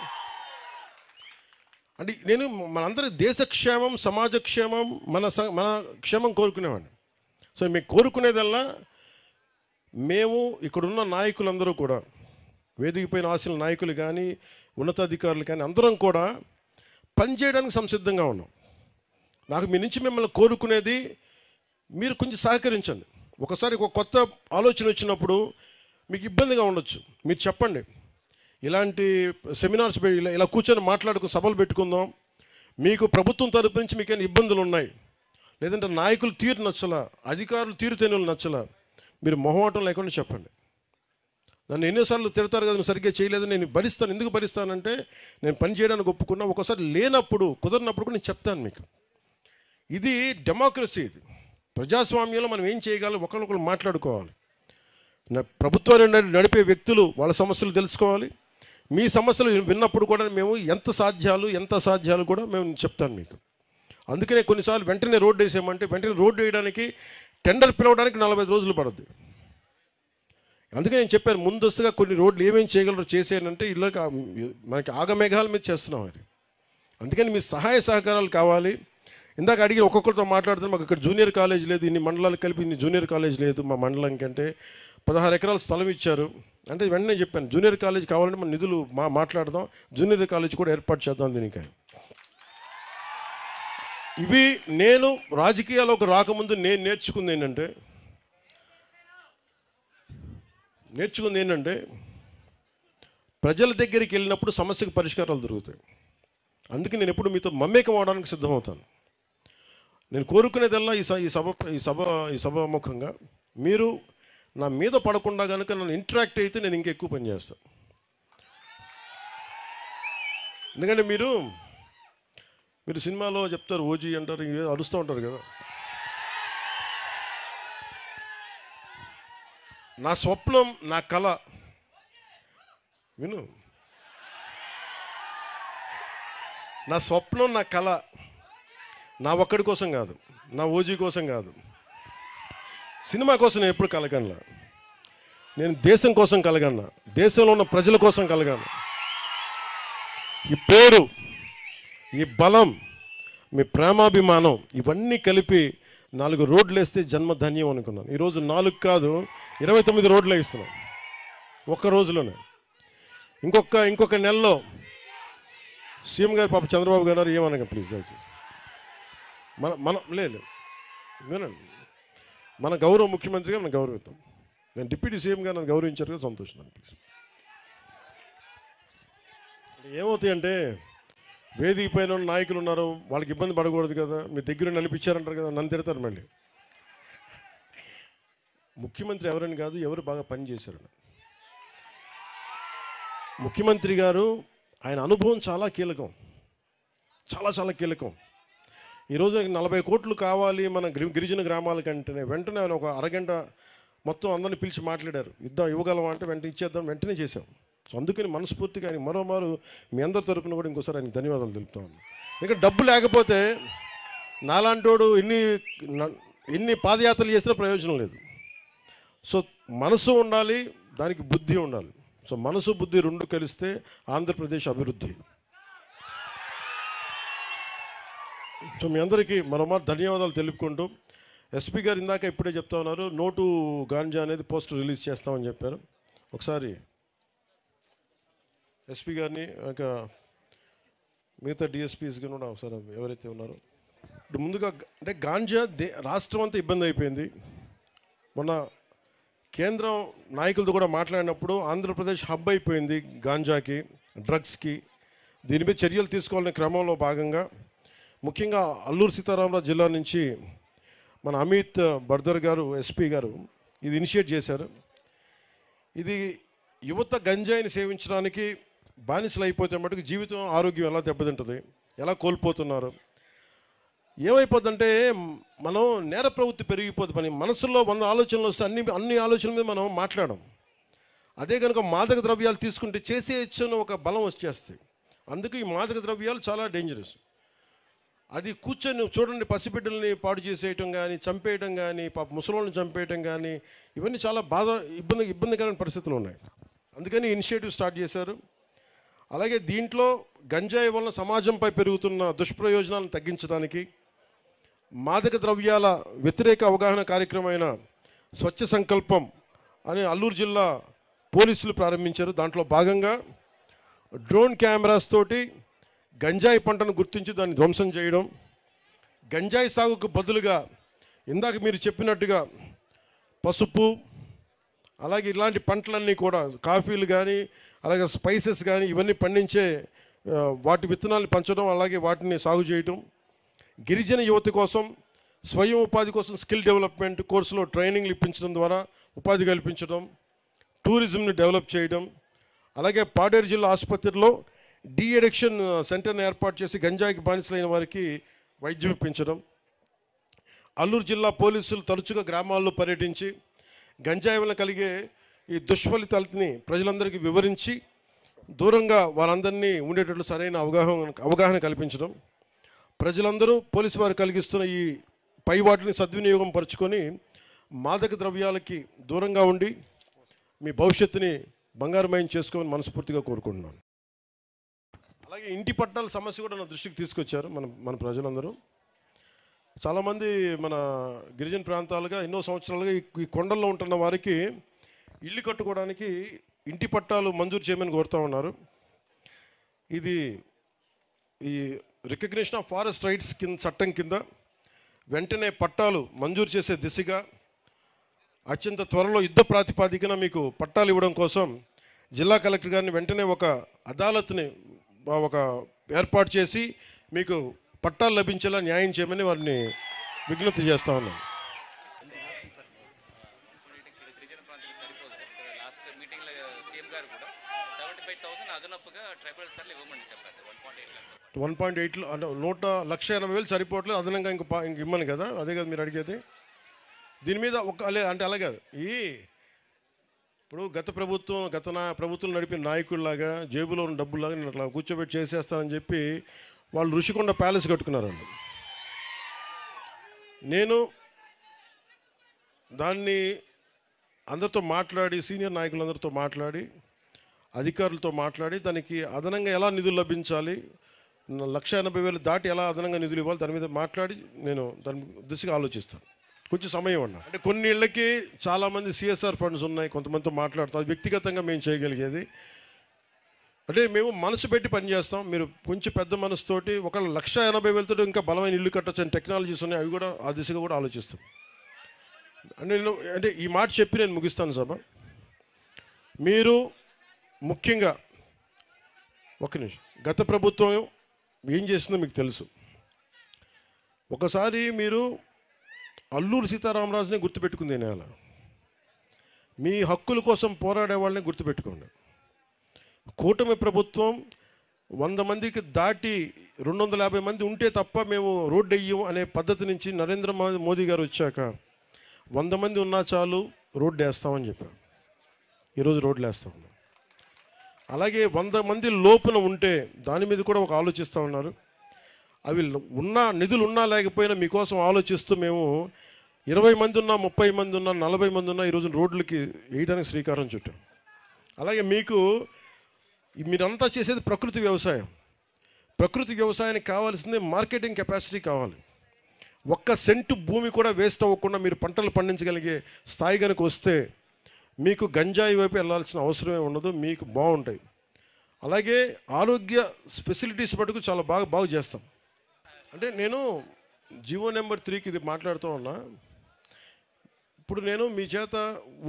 అంటే నేను మనందరి దేశ క్షేమం, సమాజ క్షేమం, మన క్షేమం కోరుకునేవాడిని. సో మేము కోరుకునేదల్లా మేము ఇక్కడున్న నాయకులందరూ కూడా, వేదికపైన ఆశల నాయకులు కానీ ఉన్నతాధికారులు కానీ అందరం కూడా పనిచేయడానికి సంసిద్ధంగా ఉన్నాం. నాకు మీ నుంచి మిమ్మల్ని కోరుకునేది మీరు కొంచెం సహకరించండి. ఒకసారి ఒక కొత్త ఆలోచన వచ్చినప్పుడు మీకు ఇబ్బందిగా ఉండొచ్చు, మీరు చెప్పండి. ఇలాంటి సెమినార్స్ ఇలా కూర్చొని మాట్లాడుకుని సభలు పెట్టుకుందాం. మీకు ప్రభుత్వం తరపు నుంచి మీకు ఏమైనా ఇబ్బందులు ఉన్నాయి, లేదంటే నాయకులు తీరు నచ్చలా, అధికారులు తీరుతెన్నులు నచ్చలా, మీరు మొహమాటం లేకుండా చెప్పండి. నన్ను ఎన్నోసార్లు తిడతారు కదా, నువ్వు సరిగ్గా చేయలేదు. నేను భరిస్తాను. ఎందుకు భరిస్తానంటే నేను పని చేయడానికి ఒప్పుకున్నా. ఒకసారి లేనప్పుడు, కుదరినప్పుడు కూడా నేను చెప్తాను మీకు. ఇది డెమోక్రసీ. ఇది ప్రజాస్వామ్యంలో మనం ఏం చేయగలం, ఒకరినొకరు మాట్లాడుకోవాలి. ప్రభుత్వాన్ని నడిపే వ్యక్తులు వాళ్ళ సమస్యలు తెలుసుకోవాలి. మీ సమస్యలు విన్నప్పుడు కూడా మేము ఎంత అసాధ్యాలు కూడా మేము చెప్తాను మీకు. అందుకనే కొన్నిసార్లు వెంటనే రోడ్డు వేసామంటే వెంటనే రోడ్డు వేయడానికి టెండర్ పిలవడానికి 45 రోజులు పడుద్ది. అందుకే నేను చెప్పాను, ముందస్తుగా కొన్ని రోడ్లు ఏమేమి చేయగలరో చేసేయాలంటే ఇలా మనకి ఆగమేఘాల మీద చేస్తున్నాం అది. అందుకని మీ సహాయ సహకారాలు కావాలి. ఇందాక అడిగి ఒక్కొక్కరితో మాట్లాడుతున్నాం. మాకు ఇక్కడ జూనియర్ కాలేజ్ లేదు, ఇన్ని మండలాలు కలిపి ఇన్ని జూనియర్ కాలేజ్ లేదు. మా మండలం కంటే 16 ఎకరాల స్థలం ఇచ్చారు అంటే వెంటనే చెప్పాను, జూనియర్ కాలేజ్ కావాలంటే మన నిధులు మాట్లాడదాం, జూనియర్ కాలేజ్ కూడా ఏర్పాటు చేద్దాం దీనికి. ఇవి నేను రాజకీయాల్లోకి రాకముందు నేను నేర్చుకుంది ఏంటంటే ప్రజల దగ్గరికి వెళ్ళినప్పుడు సమస్యకు పరిష్కారాలు దొరుకుతాయి. అందుకే నేను ఎప్పుడు మీతో మమేకం అవడానికి సిద్ధమవుతాను. నేను కోరుకునేదల్లా ఈ సభాముఖంగా మీరు నా మీద పడకుండా కనుక నన్ను ఇంటరాక్ట్ అయితే నేను ఇంకెక్కువ పని చేస్తాను. ఎందుకంటే మీరు సినిమాలో చెప్తారు, ఓజీ అంటారు, ఇవి అరుస్తూ ఉంటారు కదా. నా స్వప్నం, నా కళ విను, నా స్వప్నం, నా కళ నా ఒక్కడి కోసం కాదు, నా ఓజీ కోసం కాదు, సినిమా కోసం నేను ఎప్పుడు కలగన్నా. నేను దేశం కోసం కలగన్నా, దేశంలో ఉన్న ప్రజల కోసం కలగాను. ఈ పేరు, ఈ బలం, మీ ప్రేమాభిమానం ఇవన్నీ కలిపి 4 రోడ్లు వేస్తే జన్మధన్యం అనుకున్నాను. ఈరోజు 4 కాదు 29 రోడ్లు వేస్తున్నాను ఒక్క రోజులోనే. ఇంకొక నెలలో సీఎం గారు పాప చంద్రబాబు గారు ఏమనగా ప్లీజ్ దయచేసి లేదు వినండి, మన గౌరవ ముఖ్యమంత్రిగా మనం గౌరవిద్దాం. నేను డిప్యూటీ సీఎం గారు నన్ను గౌరవించారు కదా, సంతోషం. ప్లీజ్. ఏమవుతాయంటే వేదిక పైన నాయకులు ఉన్నారు, వాళ్ళకి ఇబ్బంది పడకూడదు కదా, మీ దగ్గర నడిపించారంటారు కదా, నన్ను తిడతారు మళ్ళీ. ముఖ్యమంత్రి ఎవరని కాదు, ఎవరు బాగా పనిచేశారని. ముఖ్యమంత్రి గారు ఆయన అనుభవం చాలా కీలకం, చాలా కీలకం. ఈరోజు 40 కోట్లు కావాలి మన గిరిజన గ్రామాలకంటేనే వెంటనే ఆయన ఒక అరగంట మొత్తం అందరిని పిలిచి మాట్లాడారు. ఇవ్వగలమా అంటే వెంటనే చేశాం. సో అందుకని మనస్ఫూర్తిగా ఆయన మరోమారు మీ అందరి తరపున కూడా ఇంకోసారి ఆయనకి ధన్యవాదాలు తెలుపుతాను. ఇంకా డబ్బు లేకపోతే నాలాంటోడు ఎన్ని పాదయాత్రలు చేసినా ప్రయోజనం లేదు. సో మనసు ఉండాలి, దానికి బుద్ధి ఉండాలి. సో మనసు బుద్ధి 2 కలిస్తే ఆంధ్రప్రదేశ్ అభివృద్ధి. సో మీ అందరికీ మరోమారు ధన్యవాదాలు తెలుపుకుంటూ, ఎస్పీ గారు ఇందాక ఇప్పుడే చెప్తా ఉన్నారు, నోటు గాంజా అనేది పోస్టర్ రిలీజ్ చేస్తామని చెప్పారు. ఒకసారి ఎస్పీ గారిని ఇంకా మిగతా డిఎస్పీస్ కూడా ఒకసారి ఎవరైతే ఉన్నారో ఇప్పుడు ముందుగా అంటే గాంజా రాష్ట్రం అంతా ఇబ్బంది అయిపోయింది. మొన్న కేంద్రం నాయకులతో కూడా మాట్లాడినప్పుడు ఆంధ్రప్రదేశ్ హబ్ అయిపోయింది గాంజాకి, డ్రగ్స్కి. దీని మీద చర్యలు తీసుకోవాలనే క్రమంలో భాగంగా ముఖ్యంగా అల్లూరు సీతారామరాజు జిల్లా నుంచి మన అమిత్ బర్దర్ గారు, ఎస్పీ గారు ఇది ఇనిషియేట్ చేశారు. ఇది యువత గంజాయిని సేవించడానికి బానిసలు అయిపోతే మటుకు జీవితం, ఆరోగ్యం ఎలా దెబ్బతింటుంది, ఎలా కోల్పోతున్నారు, ఏమైపోతుందంటే మనం నేర ప్రవృత్తి పెరిగిపోతుంది. మన మనసులో 100 ఆలోచనలు వస్తే అన్ని ఆలోచనల మీద మనం మాట్లాడడం. అదే కనుక మాదక ద్రవ్యాలు తీసుకుంటే చేసేయచ్చని ఒక బలం వచ్చేస్తాయి. అందుకే ఈ మాదక ద్రవ్యాలు చాలా డేంజరస్. అది కూర్చొని చూడండి, పసిబిడ్డల్ని పాడు చేసేయటం కానీ, చంపేయటం కానీ, పాప ముసలోళ్ళని చంపేయటం కానీ, ఇవన్నీ చాలా ఇబ్బందికరమైన పరిస్థితులు ఉన్నాయి. అందుకని ఇనిషియేటివ్ స్టార్ట్ చేశారు. అలాగే దీంట్లో గంజాయి వలన సమాజంపై పెరుగుతున్న దుష్ప్రయోజనాలను తగ్గించడానికి మాదక ద్రవ్యాల వ్యతిరేక అవగాహన కార్యక్రమమైన స్వచ్ఛ సంకల్పం అని అల్లూరు జిల్లా పోలీసులు ప్రారంభించారు. దాంట్లో భాగంగా డ్రోన్ కెమెరాస్ తోటి గంజాయి పంటను గుర్తించి దాన్ని ధ్వంసం చేయడం, గంజాయి సాగుకు బదులుగా ఇందాక మీరు చెప్పినట్టుగా పసుపు, అలాగే ఇలాంటి పంటలన్నీ కూడా కాఫీలు కానీ, అలాగే స్పైసెస్ కానీ ఇవన్నీ పండించే వాటి విత్తనాలు పంచడం, అలాగే వాటిని సాగు చేయటం, గిరిజన యువత కోసం స్వయం ఉపాధి కోసం స్కిల్ డెవలప్మెంట్ కోర్సులో ట్రైనింగ్లు ఇప్పించడం ద్వారా ఉపాధి కల్పించడం, టూరిజంని డెవలప్ చేయడం, అలాగే పాడేరు జిల్లా ఆసుపత్రిలో డీ అడిక్షన్ సెంటర్ని ఏర్పాటు చేసి గంజాయికి బానిసలైన వారికి వైద్యం ఇప్పించడం, అల్లూరు జిల్లా పోలీసులు తరచుగా గ్రామాల్లో పర్యటించి గంజాయి వల్ల కలిగే ఈ దుష్ఫలితాలని ప్రజలందరికీ వివరించి దూరంగా వారందరినీ ఉండేటట్లు సరైన అవగాహన కల్పించడం, ప్రజలందరూ పోలీసు వారు కలిగిస్తున్న ఈ పై వాటిని సద్వినియోగం పరుచుకొని మాదక ద్రవ్యాలకి దూరంగా ఉండి మీ భవిష్యత్తుని బంగారమయం చేసుకోమని మనస్ఫూర్తిగా కోరుకుంటున్నాను. అలాగే ఇంటి పట్టాల సమస్య కూడా నా దృష్టికి తీసుకొచ్చారు మన ప్రజలందరూ. చాలామంది మన గిరిజన ప్రాంతాలుగా ఎన్నో సంవత్సరాలుగా ఈ కొండల్లో ఉంటున్న వారికి ఇల్లు కట్టుకోవడానికి ఇంటి పట్టాలు మంజూరు చేయమని కోరుతూ ఉన్నారు. ఇది ఈ రికగ్నిషన్ ఆఫ్ ఫారెస్ట్ రైట్స్ చట్టం కింద వెంటనే పట్టాలు మంజూరు చేసే దిశగా అత్యంత త్వరలో యుద్ధ ప్రాతిపాదికన మీకు పట్టాలు ఇవ్వడం కోసం జిల్లా కలెక్టర్ గారిని వెంటనే ఒక అదాలత్ని ఏర్పాటు చేసి మీకు పట్టాలు లభించేలా న్యాయం చేయమని వారిని విజ్ఞప్తి చేస్తూ ఉన్నాం. $1.8 1,80,000 సరిపోవట్లేదు, అదనంగా ఇంక ఇమ్మని కదా, అదే కదా మీరు అడిగేది. దీని మీద అంటే అలాగే ఇప్పుడు గత ప్రభుత్వం నడిపిన నాయకుల్లాగా జేబులో ఉన్న డబ్బులాగా నేను అట్లా కూర్చోబెట్టి చేసేస్తానని చెప్పి వాళ్ళు ఋషికొండ ప్యాలెస్ కట్టుకున్నారండి. నేను దాన్ని అందరితో మాట్లాడి, సీనియర్ నాయకులందరితో మాట్లాడి, అధికారులతో మాట్లాడి దానికి అదనంగా ఎలా నిధులు లభించాలి, 1,80,000 దాటి ఎలా అదనంగా నిధులు ఇవ్వాలి, దాని మీద మాట్లాడి నేను దాని దిశగా ఆలోచిస్తాను. కొంచెం సమయం అన్నా. అంటే కొన్ని ఇళ్ళకి చాలామంది సిఎస్ఆర్ ఫండ్స్ ఉన్నాయి, కొంతమందితో మాట్లాడతాం. అది వ్యక్తిగతంగా మేము చేయగలిగేది. అంటే మేము మనసు పెట్టి పనిచేస్తాం. మీరు కొంచెం పెద్ద మనసుతోటి 1,80,000 ఇంకా బలమైన ఇల్లు కట్టొచ్చని టెక్నాలజీస్ ఉన్నాయి, అవి కూడా ఆ దిశగా కూడా ఆలోచిస్తాం. అంటే ఈ మాట చెప్పి నేను ముగిస్తాను సభ. మీరు ముఖ్యంగా ఒక నిమిషం, గత ప్రభుత్వం ఏం చేసిందో మీకు తెలుసు. ఒకసారి మీరు అల్లూరు సీతారామరాజునే గుర్తుపెట్టుకుంది నేల. మీ హక్కుల కోసం పోరాడే వాళ్ళని గుర్తుపెట్టుకోండి. కూటమి ప్రభుత్వం 100 మందికి దాటి 250 మంది ఉంటే తప్ప మేము రోడ్డు వెయ్యం అనే పద్ధతి నుంచి నరేంద్ర మోదీ గారు వచ్చాక 100 మంది ఉన్నా చాలు రోడ్డు వేస్తామని చెప్పారు. ఈరోజు రోడ్లు వేస్తూ ఉన్నాం. అలాగే 100 మంది లోపున ఉంటే దాని మీద కూడా ఒక ఆలోచిస్తూ ఉన్నారు. అవి నిధులు ఉన్నా లేకపోయినా మీకోసం ఆలోచిస్తూ మేము 20 మంది ఉన్నా, 30 మంది ఉన్నా, 40 మంది ఉన్నా ఈరోజు రోడ్లకి వేయడానికి శ్రీకారం చుట్టాం. అలాగే మీరంతా చేసేది ప్రకృతి వ్యవసాయం. ప్రకృతి వ్యవసాయానికి కావాల్సింది మార్కెటింగ్ కెపాసిటీ కావాలి. 1 సెంటు భూమి కూడా వేస్ట్ అవ్వకుండా మీరు పంటలు పండించగలిగే స్థాయి కనుక వస్తే మీకు గంజాయి వైపు వెళ్ళాల్సిన అవసరమే ఉండదు, మీకు బాగుంటాయి. అలాగే ఆరోగ్య ఫెసిలిటీస్ మటుకు చాలా బాగా చేస్తాం. అంటే నేను జీవో నెంబర్ 3కి ఇది మాట్లాడుతూ ఉన్నా. ఇప్పుడు నేను మీ చేత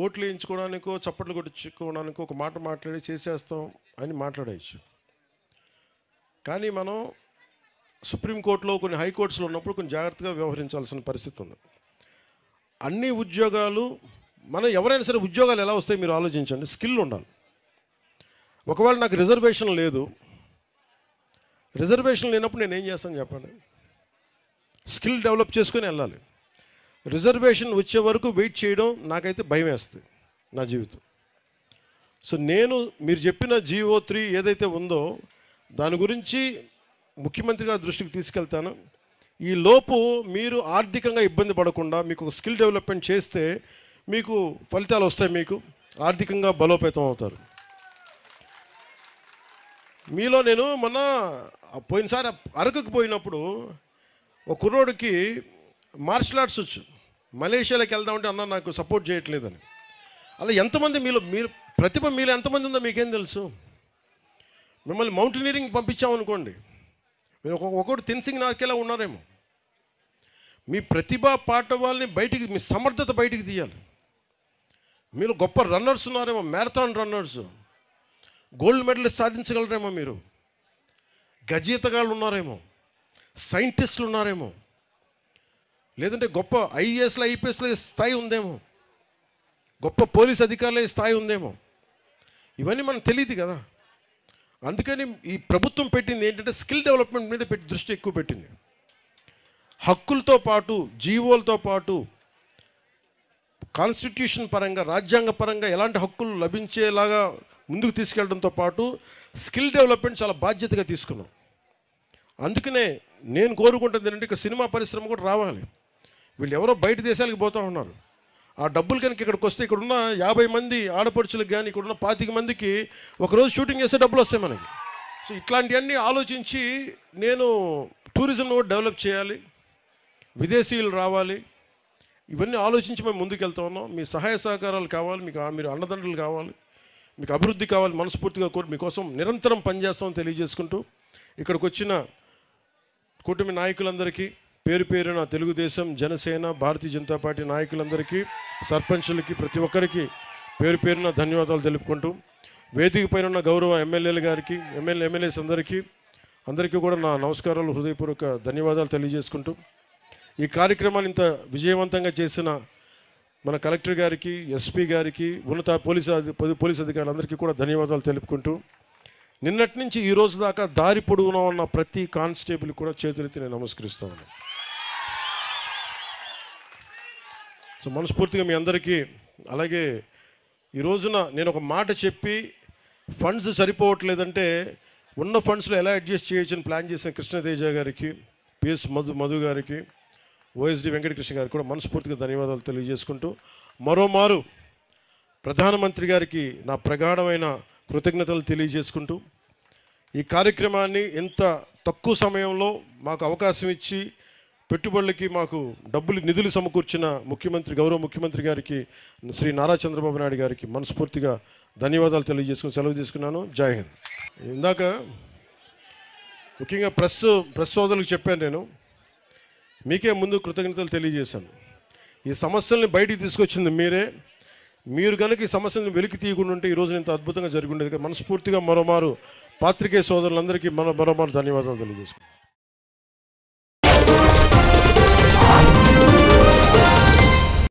ఓట్లు వేయించుకోవడానికో చప్పట్లు కొట్టించుకోవడానికో ఒక మాట మాట్లాడి చేసేస్తాం అని మాట్లాడవచ్చు. కానీ మనం సుప్రీంకోర్టులో కొన్ని హైకోర్ట్స్లో ఉన్నప్పుడు కొంచెం జాగ్రత్తగా వ్యవహరించాల్సిన పరిస్థితి ఉంది. అన్ని ఉద్యోగాలు మనం ఎవరైనా సరే ఉద్యోగాలు ఎలా వస్తాయి మీరు ఆలోచించండి. స్కిల్ ఉండాలి. ఒకవేళ నాకు రిజర్వేషన్ లేదు, రిజర్వేషన్ లేనప్పుడు నేను ఏం చేస్తాను చెప్పండి? స్కిల్ డెవలప్ చేసుకొని వెళ్ళాలి. రిజర్వేషన్ వచ్చే వరకు వెయిట్ చేయడం నాకైతే భయం వేస్తుంది నా జీవితం. సో నేను మీరు చెప్పిన GO3 ఏదైతే ఉందో దాని గురించి ముఖ్యమంత్రి గారి దృష్టికి తీసుకెళ్తాను. ఈ లోపు మీరు ఆర్థికంగా ఇబ్బంది పడకుండా మీకు స్కిల్ డెవలప్మెంట్ చేస్తే మీకు ఫలితాలు వస్తాయి, మీకు ఆర్థికంగా బలోపేతం అవుతారు. మీలో నేను మొన్న పోయినసారి అరకుకు పోయినప్పుడు ఒక కుర్రోడికి మార్షల్ ఆర్ట్స్ వచ్చు, మలేషియాలోకి వెళ్దామంటే అన్న నాకు సపోర్ట్ చేయట్లేదని. అలా ఎంతమంది మీరు ప్రతిభ మీలో ఎంతమంది ఉందో మీకేం తెలుసు? మిమ్మల్ని మౌంటైనీరింగ్ పంపించామనుకోండి, మీరు ఒకటి తెన్సింగ్ నార్కేలా ఉన్నారేమో. మీ ప్రతిభ పాఠవాల్ని బయటికి, మీ సమర్థత బయటికి తీయాలి. మీరు గొప్ప రన్నర్స్ ఉన్నారేమో, మ్యారథాన్ రన్నర్స్, గోల్డ్ మెడలిస్ట్ సాధించగలరేమో, మీరు గజీతగాళ్ళు ఉన్నారేమో, సైంటిస్టులు ఉన్నారేమో, లేదంటే గొప్ప IASలు IPSల స్థాయి ఉందేమో, గొప్ప పోలీస్ అధికారుల స్థాయి ఉందేమో. ఇవన్నీ మనకు తెలియదు కదా. అందుకని ఈ ప్రభుత్వం పెట్టింది ఏంటంటే స్కిల్ డెవలప్మెంట్ మీద దృష్టి ఎక్కువ పెట్టింది. హక్కులతో పాటు, జీవోలతో పాటు, కాన్స్టిట్యూషన్ పరంగా, రాజ్యాంగ పరంగా ఎలాంటి హక్కులు లభించేలాగా ముందుకు తీసుకెళ్ళడంతో పాటు స్కిల్ డెవలప్మెంట్ చాలా బాధ్యతగా తీసుకున్నాం. అందుకనే నేను కోరుకుంటుంది ఏంటంటే ఇక్కడ సినిమా పరిశ్రమ కూడా రావాలి. వీళ్ళు ఎవరో బయట దేశాలకు పోతూ ఉన్నారు. ఆ డబ్బులు కనుక ఇక్కడికి వస్తే ఇక్కడున్న 50 మంది ఆడపడుచులకు కానీ ఇక్కడున్న 25 మందికి ఒకరోజు షూటింగ్ చేస్తే డబ్బులు వస్తాయి మనకి. సో ఇట్లాంటివన్నీ ఆలోచించి నేను టూరిజంను కూడా డెవలప్ చేయాలి, విదేశీయులు రావాలి, ఇవన్నీ ఆలోచించి మేము ముందుకు వెళ్తా ఉన్నాం. మీ సహాయ సహకారాలు కావాలి, మీరు అండదండలు కావాలి, మీకు అభివృద్ధి కావాలి. మనస్ఫూర్తిగా కోరి మీకోసం నిరంతరం పనిచేస్తామని తెలియజేసుకుంటూ ఇక్కడికి వచ్చిన కూటమి నాయకులందరికీ పేరు పేరున తెలుగుదేశం, జనసేన, భారతీయ జనతా పార్టీ నాయకులందరికీ, సర్పంచులకి, ప్రతి ఒక్కరికి పేరు పేరున ధన్యవాదాలు తెలుపుకుంటూ వేదిక పైన ఉన్న గౌరవ ఎమ్మెల్యేలు గారికి, ఎమ్మెల్యేస్ అందరికీ కూడా నా నమస్కారాలు, హృదయపూర్వక ధన్యవాదాలు తెలియజేసుకుంటూ ఈ కార్యక్రమాన్ని ఇంత విజయవంతంగా చేసిన మన కలెక్టర్ గారికి, SP గారికి, ఉన్నత పోలీస్ అధికారులందరికీ కూడా ధన్యవాదాలు తెలుపుకుంటూ నిన్నటి నుంచి ఈ రోజు దాకా దారి పొడుగున ఉన్న ప్రతి కానిస్టేబుల్ కూడా చేతులెత్తి నేను నమస్కరిస్తాను. సో మనస్ఫూర్తిగా మీ అందరికీ, అలాగే ఈ రోజున నేను ఒక మాట చెప్పి ఫండ్స్ సరిపోవట్లేదంటే ఉన్న ఫండ్స్లో ఎలా అడ్జస్ట్ చేయొచ్చని ప్లాన్ చేసిన కృష్ణతేజ గారికి, PS మధు గారికి, OSD వెంకటకృష్ణ గారికి కూడా మనస్ఫూర్తిగా ధన్యవాదాలు తెలియజేసుకుంటూ మరోమారు ప్రధానమంత్రి గారికి నా ప్రగాఢమైన కృతజ్ఞతలు తెలియజేసుకుంటూ ఈ కార్యక్రమాన్ని ఇంత తక్కువ సమయంలో మాకు అవకాశం ఇచ్చి పెట్టుబడులకి మాకు నిధులు సమకూర్చిన గౌరవ ముఖ్యమంత్రి గారికి, శ్రీ నారా చంద్రబాబు నాయుడు గారికి మనస్ఫూర్తిగా ధన్యవాదాలు తెలియజేసుకుని సెలవు తీసుకున్నాను. జై హింద్. ఇందాక ముఖ్యంగా ప్రెస్ సోదరులకు చెప్పాను, నేను మీకే ముందు కృతజ్ఞతలు తెలియజేశాను. ఈ సమస్యల్ని బయటికి తీసుకొచ్చింది మీరే. మీరు కనుక ఈ సమస్యలను వెలికి తీయకుండా ఉంటే ఈరోజు ఇంత అద్భుతంగా జరుగుండేది. మనస్ఫూర్తిగా మరోమారు పాత్రికేయ సోదరులందరికీ మరోమారు ధన్యవాదాలు తెలియజేసుకుంటాను.